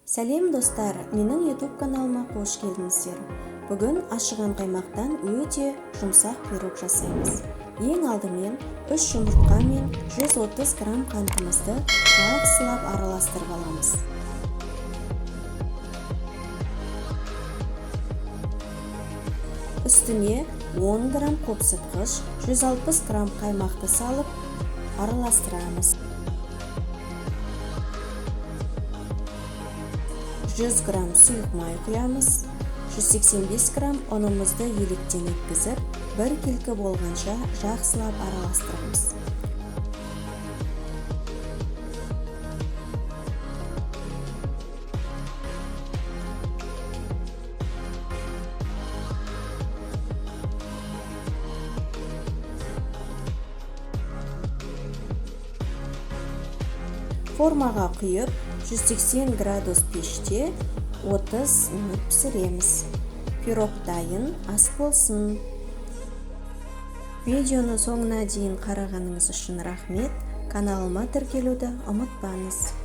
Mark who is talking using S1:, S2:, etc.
S1: Сәлем достар, менің YouTube каналыма қош келдіңіздер. Бүгін ашыған қаймақтан өте жұмсақ пирог жасаймыз. Ең алдымен 3 жұмыртқа мен 130 грамм қантымызды жақсылап араластырып аламыз. Үстіне 10 грамм қопсытқыш, 160 грамм қаймақты салып араластырамыз. 100 грамм сұйық май құямыз. 185 грамм ұнымызды електен өткізіп, бір келкі болғанша жақсылап араластырамыз. Формаға құйып, 180 градус пеште 30 минут пісіреміз. Пирог дайын, ас болсын. Видеоны соңына дейін қарағаныңыз үшін рахмет. Каналыма тіркелуді ұмытпаңыз.